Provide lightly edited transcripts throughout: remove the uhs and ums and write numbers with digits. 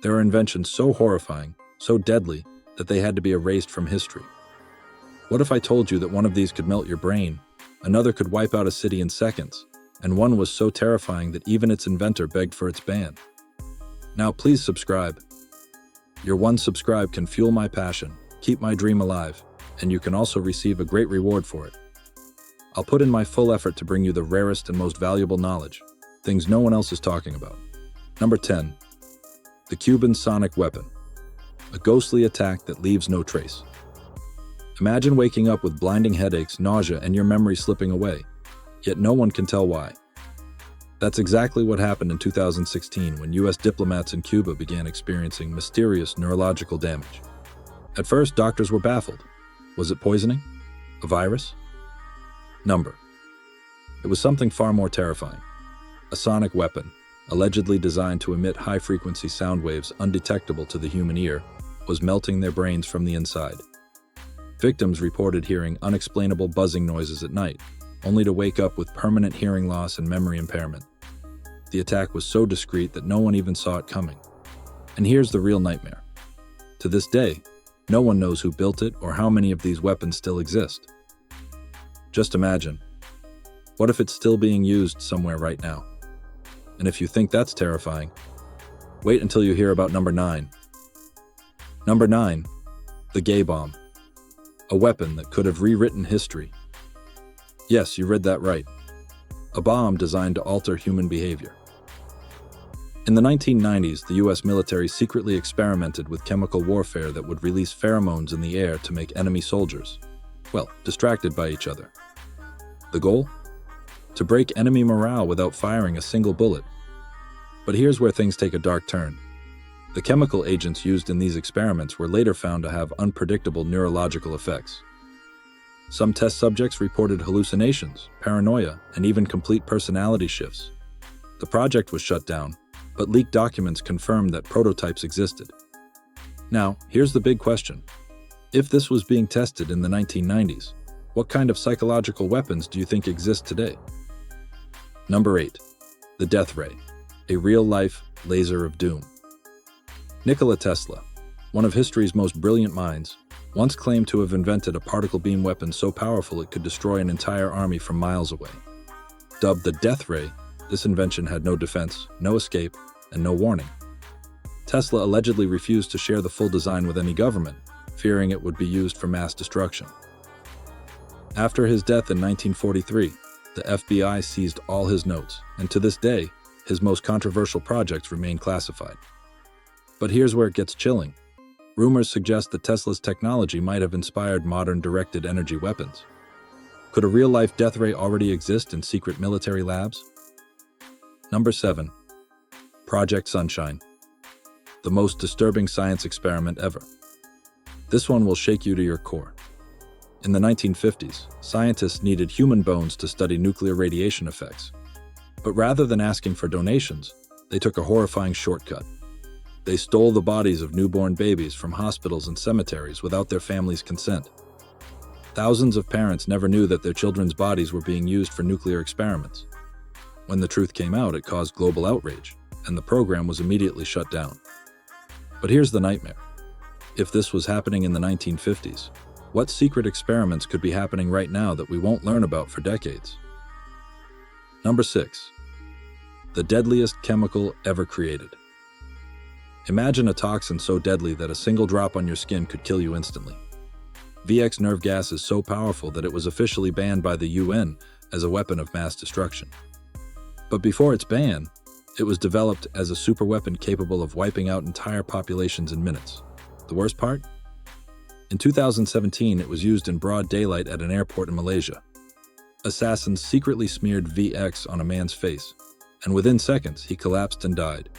There are inventions so horrifying, so deadly, that they had to be erased from history. What if I told you that one of these could melt your brain, another could wipe out a city in seconds, and one was so terrifying that even its inventor begged for its ban? Now please subscribe. Your one subscribe can fuel my passion, keep my dream alive, and you can also receive a great reward for it. I'll put in my full effort to bring you the rarest and most valuable knowledge, things no one else is talking about. Number 10. The Cuban sonic weapon. A ghostly attack that leaves no trace. Imagine waking up with blinding headaches, nausea, and your memory slipping away, yet no one can tell why. That's exactly what happened in 2016 when US diplomats in Cuba began experiencing mysterious neurological damage. At first, doctors were baffled. Was it poisoning? A virus? Number. It was something far more terrifying. A sonic weapon, allegedly designed to emit high-frequency sound waves undetectable to the human ear, was melting their brains from the inside. Victims reported hearing unexplainable buzzing noises at night, only to wake up with permanent hearing loss and memory impairment. The attack was so discreet that no one even saw it coming. And here's the real nightmare. To this day, no one knows who built it or how many of these weapons still exist. Just imagine. What if it's still being used somewhere right now? And if you think that's terrifying, wait until you hear about number 9. Number 9. The gay bomb. A weapon that could have rewritten history. Yes, you read that right. A bomb designed to alter human behavior. In the 1990s, the US military secretly experimented with chemical warfare that would release pheromones in the air to make enemy soldiers, distracted by each other. The goal? To break enemy morale without firing a single bullet. But here's where things take a dark turn. The chemical agents used in these experiments were later found to have unpredictable neurological effects. Some test subjects reported hallucinations, paranoia, and even complete personality shifts. The project was shut down, but leaked documents confirmed that prototypes existed. Now, here's the big question. If this was being tested in the 1990s, what kind of psychological weapons do you think exist today? Number 8. The death ray. A real-life laser of doom. Nikola Tesla, one of history's most brilliant minds, once claimed to have invented a particle beam weapon so powerful it could destroy an entire army from miles away. Dubbed the death ray, this invention had no defense, no escape, and no warning. Tesla allegedly refused to share the full design with any government, fearing it would be used for mass destruction. After his death in 1943, the FBI seized all his notes, and to this day, his most controversial projects remain classified. But here's where it gets chilling. Rumors suggest that Tesla's technology might have inspired modern directed energy weapons. Could a real-life death ray already exist in secret military labs? Number 7. Project Sunshine. The most disturbing science experiment ever. This one will shake you to your core. In the 1950s, scientists needed human bones to study nuclear radiation effects. But rather than asking for donations, they took a horrifying shortcut. They stole the bodies of newborn babies from hospitals and cemeteries without their families' consent. Thousands of parents never knew that their children's bodies were being used for nuclear experiments. When the truth came out, it caused global outrage, and the program was immediately shut down. But here's the nightmare. If this was happening in the 1950s, what secret experiments could be happening right now that we won't learn about for decades? Number 6. The deadliest chemical ever created. Imagine a toxin so deadly that a single drop on your skin could kill you instantly. VX nerve gas is so powerful that it was officially banned by the UN as a weapon of mass destruction. But before its ban, it was developed as a superweapon capable of wiping out entire populations in minutes. The worst part? In 2017, it was used in broad daylight at an airport in Malaysia. Assassins secretly smeared VX on a man's face, and within seconds, he collapsed and died.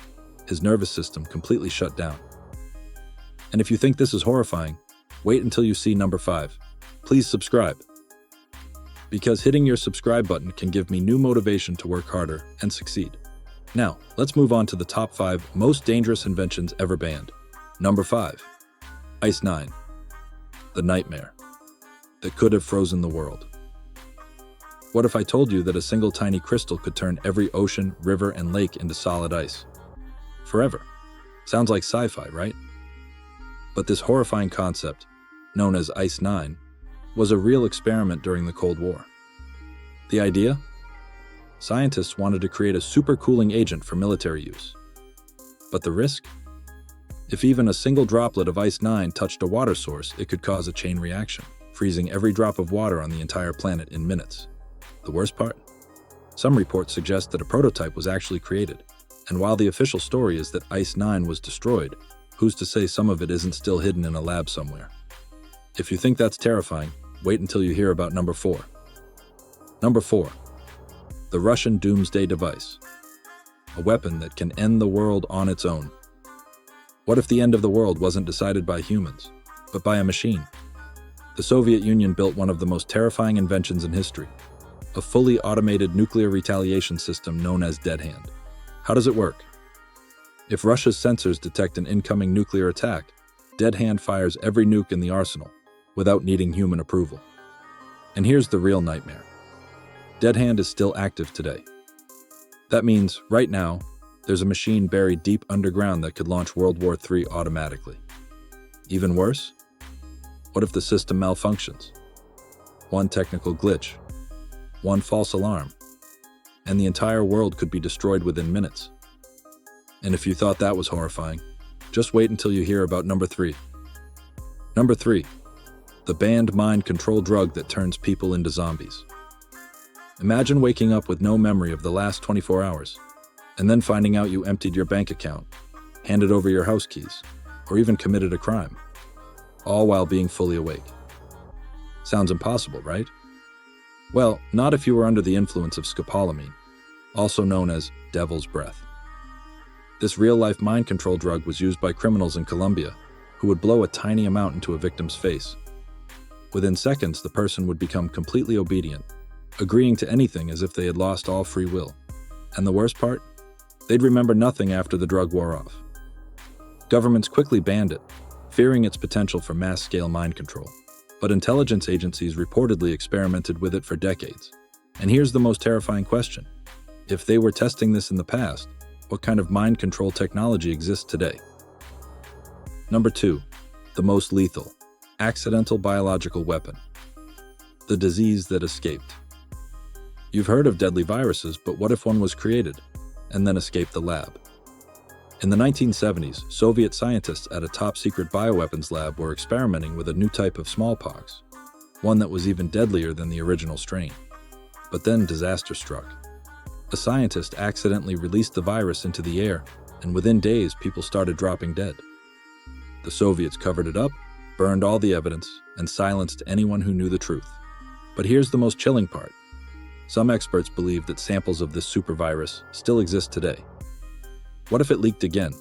His nervous system completely shut down. And if you think this is horrifying, wait until you see number 5. Please subscribe. Because hitting your subscribe button can give me new motivation to work harder and succeed. Now, let's move on to the top 5 most dangerous inventions ever banned. Number 5. Ice 9. The nightmare that could have frozen the world. What if I told you that a single tiny crystal could turn every ocean, river, and lake into solid ice? Forever. Sounds like sci-fi, right? But this horrifying concept, known as Ice-9, was a real experiment during the Cold War. The idea? Scientists wanted to create a supercooling agent for military use. But the risk? If even a single droplet of Ice-9 touched a water source, it could cause a chain reaction, freezing every drop of water on the entire planet in minutes. The worst part? Some reports suggest that a prototype was actually created, and while the official story is that Ice-9 was destroyed, who's to say some of it isn't still hidden in a lab somewhere? If you think that's terrifying, wait until you hear about number 4. Number 4. The Russian doomsday device. A weapon that can end the world on its own. What if the end of the world wasn't decided by humans, but by a machine? The Soviet Union built one of the most terrifying inventions in history, a fully automated nuclear retaliation system known as Dead Hand. How does it work? If Russia's sensors detect an incoming nuclear attack, Dead Hand fires every nuke in the arsenal, without needing human approval. And here's the real nightmare. Dead Hand is still active today. That means, right now, there's a machine buried deep underground that could launch World War III automatically. Even worse? What if the system malfunctions? One technical glitch, one false alarm, and the entire world could be destroyed within minutes. And if you thought that was horrifying, just wait until you hear about number 3. Number 3. The banned mind control drug that turns people into zombies. Imagine waking up with no memory of the last 24 hours, and then finding out you emptied your bank account, handed over your house keys, or even committed a crime, all while being fully awake. Sounds impossible, right? Well, not if you were under the influence of scopolamine, also known as devil's breath. This real-life mind control drug was used by criminals in Colombia, who would blow a tiny amount into a victim's face. Within seconds, the person would become completely obedient, agreeing to anything as if they had lost all free will. And the worst part? They'd remember nothing after the drug wore off. Governments quickly banned it, fearing its potential for mass-scale mind control. But intelligence agencies reportedly experimented with it for decades. And here's the most terrifying question. If they were testing this in the past, what kind of mind control technology exists today? Number 2. The most lethal, accidental biological weapon. The disease that escaped. You've heard of deadly viruses, but what if one was created and then escaped the lab? In the 1970s, Soviet scientists at a top-secret bioweapons lab were experimenting with a new type of smallpox, one that was even deadlier than the original strain. But then disaster struck. A scientist accidentally released the virus into the air, and within days, people started dropping dead. The Soviets covered it up, burned all the evidence, and silenced anyone who knew the truth. But here's the most chilling part. Some experts believe that samples of this supervirus still exist today. What if it leaked again?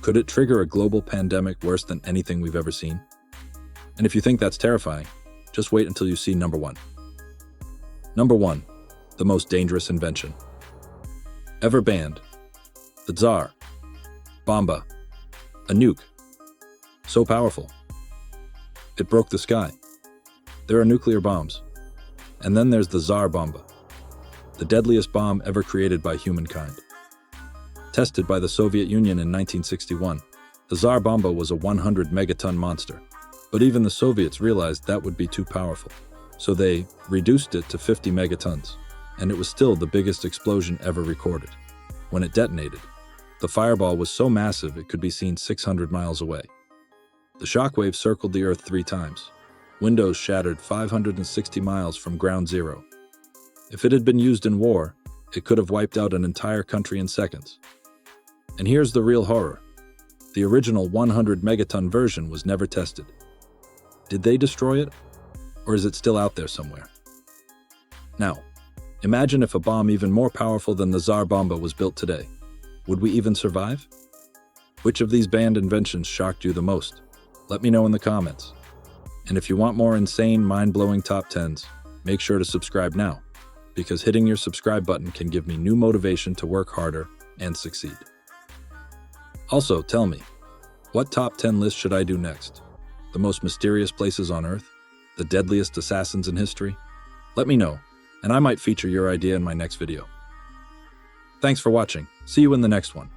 Could it trigger a global pandemic worse than anything we've ever seen? And if you think that's terrifying, just wait until you see number 1. Number 1. The most dangerous invention ever banned. The Tsar Bomba. A nuke. So powerful. It broke the sky. There are nuclear bombs. And then there's the Tsar Bomba, the deadliest bomb ever created by humankind. Tested by the Soviet Union in 1961, the Tsar Bomba was a 100-megaton monster. But even the Soviets realized that would be too powerful. So they reduced it to 50 megatons, and it was still the biggest explosion ever recorded. When it detonated, the fireball was so massive it could be seen 600 miles away. The shockwave circled the Earth 3 times. Windows shattered 560 miles from ground zero. If it had been used in war, it could have wiped out an entire country in seconds. And here's the real horror. The original 100-megaton version was never tested. Did they destroy it? Or is it still out there somewhere? Now, imagine if a bomb even more powerful than the Tsar Bomba was built today. Would we even survive? Which of these banned inventions shocked you the most? Let me know in the comments. And if you want more insane, mind-blowing top 10s, make sure to subscribe now, because hitting your subscribe button can give me new motivation to work harder and succeed. Also, tell me, what top 10 list should I do next? The most mysterious places on Earth? The deadliest assassins in history? Let me know, and I might feature your idea in my next video. Thanks for watching. See you in the next one.